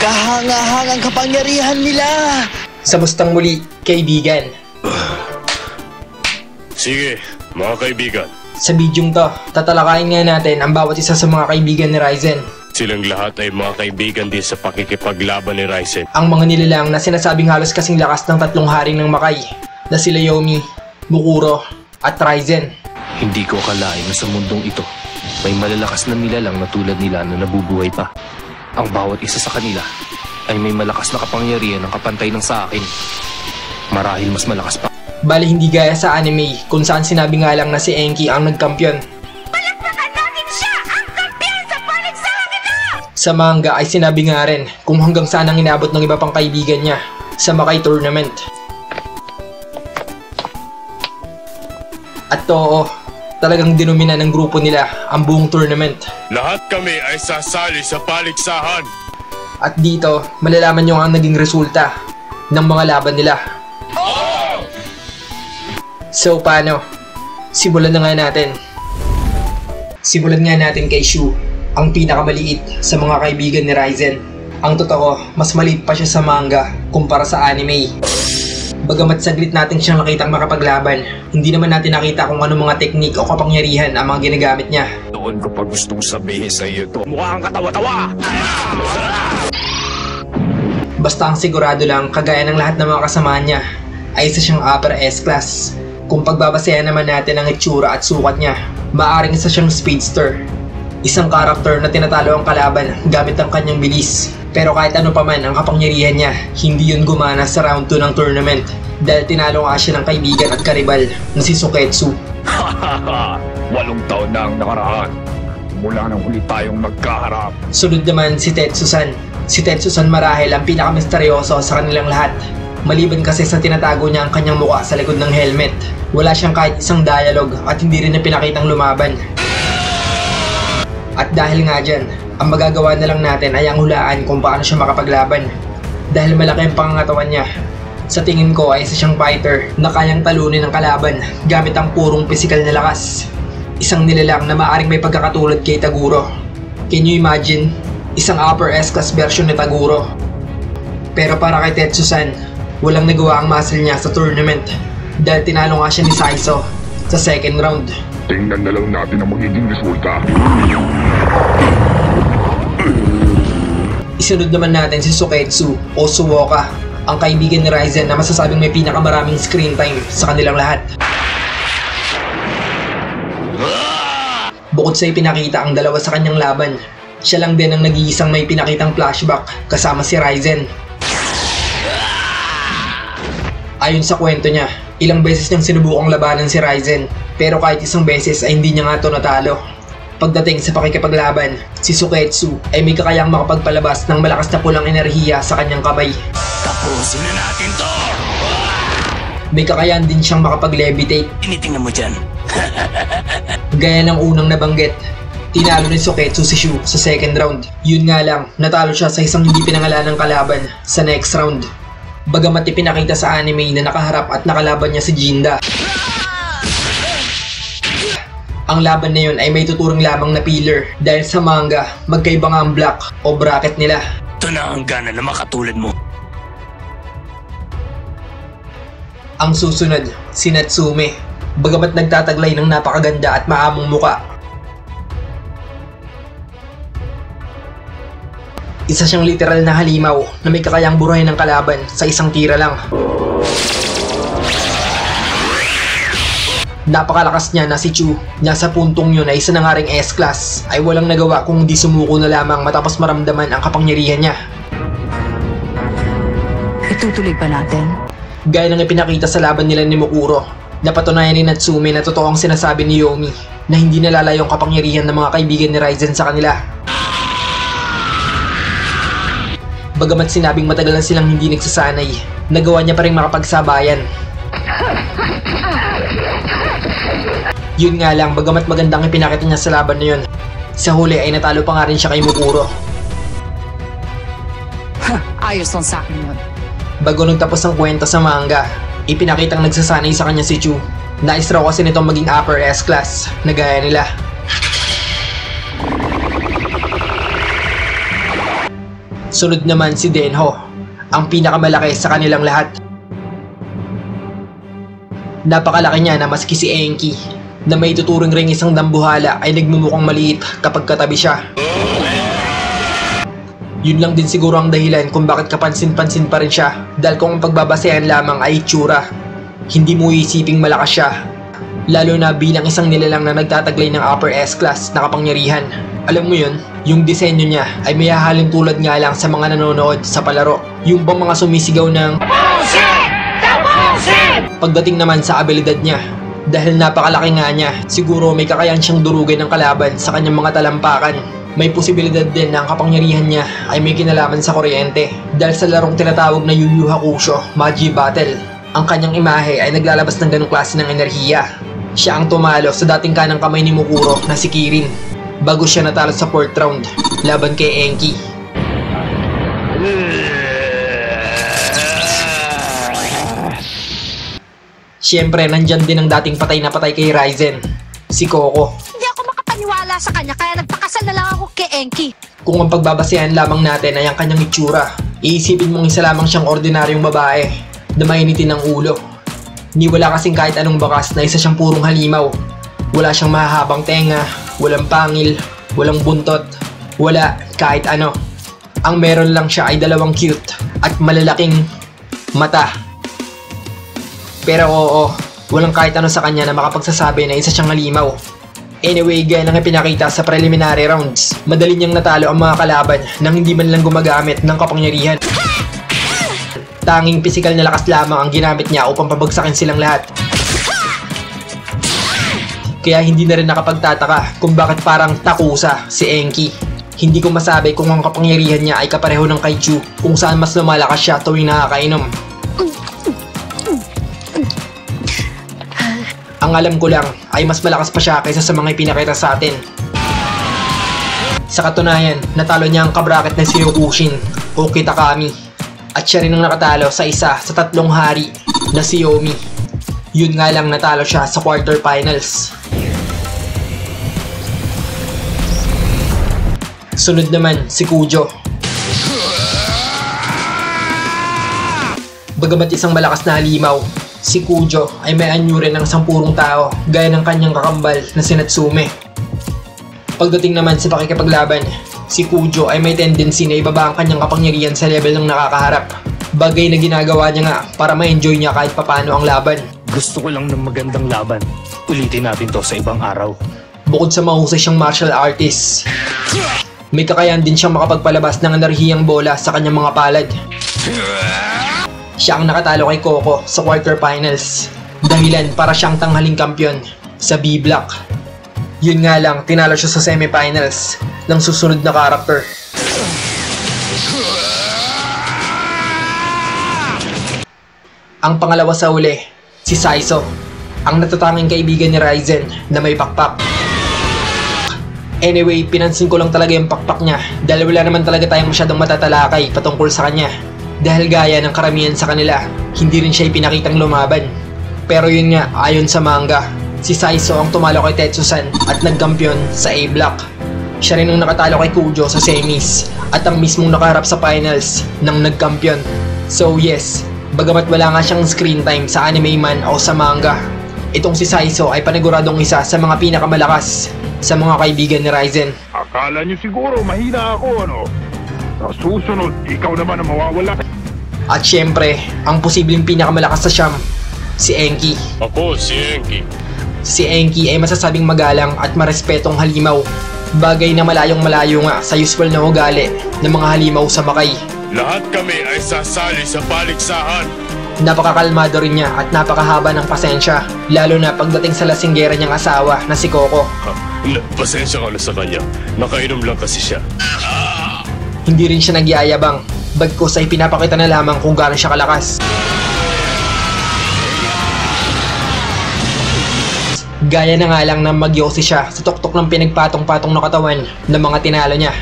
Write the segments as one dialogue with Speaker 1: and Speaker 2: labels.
Speaker 1: kahanga-hangang kapangyarihan nila.
Speaker 2: Sa mustang muli, kaibigan.
Speaker 3: Sige, mga kaibigan.
Speaker 2: Sa bidyong to, tatalakayin nga natin ang bawat isa sa mga kaibigan ni Raizen.
Speaker 3: Silang lahat ay mga kaibigan din sa pakikipaglaban ni Raizen.
Speaker 2: Ang mga nilalang na sinasabing halos kasing lakas ng tatlong haring ng Makai na sila Yomi, Mukuro, at Raizen.
Speaker 4: Hindi ko akalain na sa mundong ito, may malalakas na nilalang na tulad nila na nabubuhay pa. Ang bawat isa sa kanila ay may malakas na kapangyarihan ng kapantay ng sa akin. Marahil mas malakas pa.
Speaker 2: Bali hindi gaya sa anime kung saan sinabi nga lang na si Enki ang nagkampiyon.
Speaker 5: Palakpakan natin siya! Ang kampiyon sa paligsahan nito!
Speaker 2: Sa manga ay sinabi nga rin kung hanggang saan ang inabot ng iba pang kaibigan niya sa Makai Tournament. At oo, talagang dinumina ng grupo nila ang buong tournament.
Speaker 3: Lahat kami ay sasali sa paligsahan.
Speaker 2: At dito, malalaman nyo ang naging resulta ng mga laban nila. So paano? Simulan na nga natin. Simulan nga natin kay Shu, ang pinakamaliit sa mga kaibigan ni Raizen. Ang totoo, mas maliit pa siya sa manga kumpara sa anime. Bagamat saglit natin siyang nakitang makapaglaban, hindi naman natin nakita kung ano mga teknik o kapangyarihan ang mga ginagamit niya.
Speaker 3: Noon ko pa gustong sabihin sa iyo to. Mukha kang katawa-tawa!
Speaker 2: Basta ang sigurado lang, kagaya ng lahat ng mga kasama niya, ay isa siyang upper S-class. Kung pagbabasehan naman natin ang itsura at sukat niya, maaaring isa siyang speedster. Isang karakter na tinatalo ang kalaban gamit ang kanyang bilis. Pero kahit ano pa man ang kapangyarihan niya, hindi yun gumana sa round 2 ng tournament dahil tinalo nga siya ng kaibigan at karibal na si Suketsu.
Speaker 3: 8 taon na ang nakaraan. Mula nang huli tayong magkaharap.
Speaker 2: Sunod naman si Tetsusan. Si Tetsusan marahil ang pinakamisteryoso sa kanilang lahat. Maliban kasi sa tinatago niya ang kanyang mukha sa likod ng helmet, wala siyang kahit isang dialogue at hindi rin na pinakitang lumaban. At dahil nga dyan, ang magagawa na lang natin ay ang hulaan kung paano siya makapaglaban. Dahil malaki ang pangangatawan niya, sa tingin ko ay isa siyang fighter na kayang talunin ng kalaban gamit ang purong pisikal na lakas. Isang nilalang na maaaring may pagkakatulad kay Taguro. Can you imagine? Isang upper S-class version ni Taguro. Pero para kay Tetsusan, walang nagawa ang muscle niya sa tournament dahil tinalo nga siya ni Saizo sa second round.
Speaker 3: Tingnan na lang natin ang magiging resulta.
Speaker 2: Isunod naman natin si Suketsu o Suwoka, ang kaibigan ni Raizen na masasabing may pinakamaraming screen time sa kanilang lahat. Bukod sa ipinakita ang dalawa sa kanyang laban, siya lang din ang nag-iisang may pinakitang flashback kasama si Raizen. Ayon sa kwento niya, ilang beses niyang sinubukang labanan si Raizen, pero kahit isang beses ay hindi niya nga ito natalo. Pagdating sa pakikipaglaban, si Suketsu ay may kakayang makapagpalabas ng malakas na pulang enerhiya sa kanyang kamay.
Speaker 1: Tapusin na natin to!
Speaker 2: May kakayahan din siyang makapag-levitate.
Speaker 1: Tinitingnan mo dyan.
Speaker 2: Gaya ng unang nabanggit, tinalo ni Suketsu si Shu sa second round. Yun nga lang, natalo siya sa isang hindi pinangalanang kalaban sa next round. Bagamat ipinakita sa anime na nakaharap at nakalaban niya si Jinda. Ang laban na yun ay may tuturing lamang na pillar dahil sa manga, magkaiba nga ang block o bracket nila.
Speaker 1: Ito na ang gana na makatulad mo.
Speaker 2: Ang susunod, si Natsume. Bagamat nagtataglay ng napakaganda at maamong muka, isa siyang literal na halimaw na may kakayang burahin ng kalaban sa isang tira lang. Napakalakas niya na si Chu na sa puntong yun ay isa na nga ring S-class ay walang nagawa kung di sumuko na lamang matapos maramdaman ang kapangyarihan niya.
Speaker 5: Itutuloy pa natin?
Speaker 2: Gaya ng ipinakita sa laban nila ni Mukuro, napatunayan ni Natsume na totoo ang sinasabi ni Yomi na hindi nalalayo ang kapangyarihan ng mga kaibigan ni Raizen sa kanila. Bagamat sinabing matagal na silang hindi nagsasanay, nagawa niya pa rin makapagsabayan. Yun nga lang, bagamat magandang ipinakita niya sa laban na yun, sa huli ay natalo pa nga rin siya kay Mukuro.
Speaker 5: Ayos lang sa akin yun.
Speaker 2: Bago nagtapos ang kwento sa manga, ipinakitang nagsasanay sa kanya si Chu. Nais raw kasi nitong maging upper S-class na gaya nila. Sunod naman si Denho, ang pinakamalaki sa kanilang lahat. Napakalaki niya na maski si Enki, na may tuturing ring isang dambuhala ay nagmumukhang maliit kapag katabi siya. Yun lang din siguro ang dahilan kung bakit kapansin-pansin pa rin siya, dahil kung ang pagbabasehan lamang ay itsura, hindi mo isiping malakas siya, lalo na bilang isang nilalang na nagtataglay ng upper S-class na kapangyarihan. Alam mo yun, yung disenyo niya ay may hahalin tulad nga lang sa mga nanonood sa palaro, yung bang mga sumisigaw ng bullshit! The bullshit! Pagdating naman sa abilidad niya, dahil napakalaki nga niya, siguro may kakayan siyang durugin ng kalaban sa kanyang mga talampakan. May posibilidad din na ang kapangyarihan niya ay may kinalaman sa kuryente, dahil sa larong tinatawag na Yu Yu Hakusho Magi Battle, ang kanyang imahe ay naglalabas ng ganong klase ng enerhiya. Siya ang tumalo sa dating kanang kamay ni Mukuro na si Kirin, bago siya natalo sa 4th round laban kay Enki. Siyempre, nandyan din ang dating patay na patay kay Ryzen, si Coco.
Speaker 5: Hindi ako makapaniwala sa kanya kaya nagpakasal na lang ako kay Enki.
Speaker 2: Kung ang pagbabasehan lamang natin ay ang kanyang itsura, iisipin mong isa lamang siyang ordinaryong babae na mainitin ng ulo. Ni wala kasing kahit anong bakas na isa siyang purong halimaw. Wala siyang mahahabang tenga, walang pangil, walang buntot, wala kahit ano. Ang meron lang siya ay dalawang cute at malalaking mata. Pero oo, walang kahit ano sa kanya na makapagsasabi na isa siyang halimaw. Anyway, gaya ng ipinakita sa preliminary rounds, madali niyang natalo ang mga kalaban nang hindi man lang gumagamit ng kapangyarihan. Tanging pisikal na lakas lamang ang ginamit niya upang pabagsakin silang lahat. Kaya hindi na rin nakapagtataka kung bakit parang takusa si Enki. Hindi ko masabi kung ang kapangyarihan niya ay kapareho ng Kaiju, kung saan mas lumalakas siya tuwing nakakainom. Ang alam ko lang ay mas malakas pa siya kaysa sa mga ipinakita sa atin. Sa katunayan, natalo niya ang kabraket na si Yokushin o Kitakami, at siya rin ang nakatalo sa isa sa 3 hari na si Yomi. Yun nga lang, natalo siya sa quarterfinals. Sunod naman si Kujo. Bagamat isang malakas na halimaw, si Kujo ay may anyo rin ng sampurong tao gaya ng kanyang kakambal na si Natsume. Pagdating naman sa pakikipaglaban, si Kujo ay may tendency na ibaba ang kanyang kapangyarihan sa level ng nakakaharap. Bagay na ginagawa niya nga para ma-enjoy niya kahit papano ang laban.
Speaker 4: Gusto ko lang ng magandang laban. Ulitin natin to sa ibang araw.
Speaker 2: Bukod sa mahusay siyang martial artist, may kakayahan din siyang makapagpalabas ng enerhiyang bola sa kanyang mga palad. Siya ang nakatalo kay Coco sa quarterfinals, dahilan para siyang tanghaling kampiyon sa B-Block. Yun nga lang, tinalo siya sa semifinals ng susunod na character. Ang pangalawa sa uli, si Saizo, ang natatanging kaibigan ni Ryzen na may pakpak. Anyway, pinansin ko lang talaga yung pakpak niya dahil wala naman talaga tayong masyadong matatalakay patungkol sa kanya. Dahil gaya ng karamihan sa kanila, hindi rin siya ipinakitang lumaban. Pero yun nga, ayon sa manga, si Saizo ang tumalo kay Tetsusan at nagkampiyon sa A-Block. Siya rin ang nakatalo kay Kujo sa semis at ang mismong nakaharap sa finals ng nagkampiyon. So yes, bagamat wala nga siyang screen time sa anime man o sa manga, itong si Saizo ay paniguradong isa sa mga pinakamalakas sa mga kaibigan ni Ryzen.
Speaker 3: Akala niyo siguro mahina ako, ano? Sa susunod, ikaw naman ang mawawala.
Speaker 2: At syempre, ang posibleng pinakamalakas sa Sham, si Enki.
Speaker 4: Ako, si Enki.
Speaker 2: Si Enki ay masasabing magalang at marespetong halimaw. Bagay na malayong malayo nga sa usual na ugali ng mga halimaw sa Makay.
Speaker 4: Lahat kami ay sasali sa paligsahan.
Speaker 2: Napakakalmado rin niya at napakahaba ng pasensya, lalo na pagdating sa lasinggera niyang asawa na si Coco.
Speaker 4: Pasensya ka na sa kanya. Nakainom lang kasi siya.
Speaker 2: Hindi rin siya nagyayabang, bagkus ay pinapakita na lamang kung gaano siya kalakas. Gaya na nga lang na magyosi siya sa tuktok ng pinagpatong-patong na katawan ng mga tinalo niya.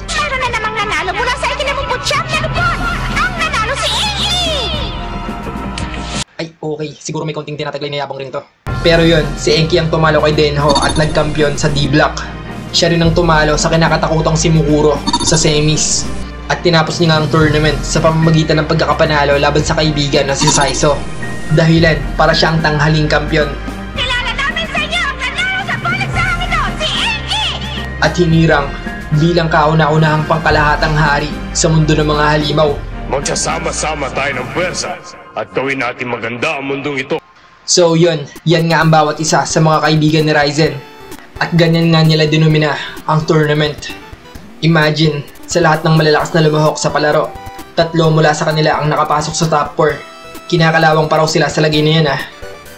Speaker 5: Pero na namang nanalo mula sa ikinabubot champion po! Ang nanalo si Enki!
Speaker 2: Ay, okay, siguro may konting tinataglay na yabang rin to. Pero yun, si Enki ang tumalo kay Denho at nagkampiyon sa D-Block. Siya rin ang tumalo sa kinakatakutang si Mukuro sa semis. At tinapos niya nga ang tournament sa pamamagitan ng pagkakapanalo laban sa kaibigan na si Saizo. Dahilan para siya ang tanghaling kampyon.
Speaker 5: Kilala namin sa inyo ang nanalo sa baliksahang ito, si Iggy!
Speaker 2: At hinirang bilang kauna-unahang pangkalahatang hari sa mundo ng mga halimaw.
Speaker 3: Magsasama-sama tayo ng pwersa at gawin natin maganda ang mundong ito.
Speaker 2: So yan nga ang bawat isa sa mga kaibigan ni Raizen. At ganyan nga nila dinumina ang tournament. Imagine, sa lahat ng malalakas na lumahok sa palaro, 3 mula sa kanila ang nakapasok sa top 4. Kinakalawang pa raw sila sa lagay na yan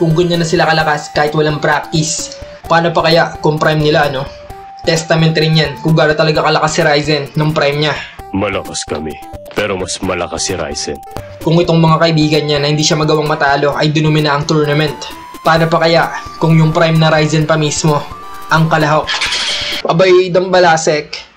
Speaker 2: Kung ganyan na sila kalakas kahit walang practice, paano pa kaya kung prime nila Testament rin yan kung gano'n talaga kalakas si Raizen nung prime niya.
Speaker 3: Malakas kami, pero mas malakas si Raizen.
Speaker 2: Kung itong mga kaibigan niya na hindi siya magawang matalo ay dinumina ang tournament, paano pa kaya kung yung prime na Raizen pa mismo ang kalahok? Abay, Dambalasek,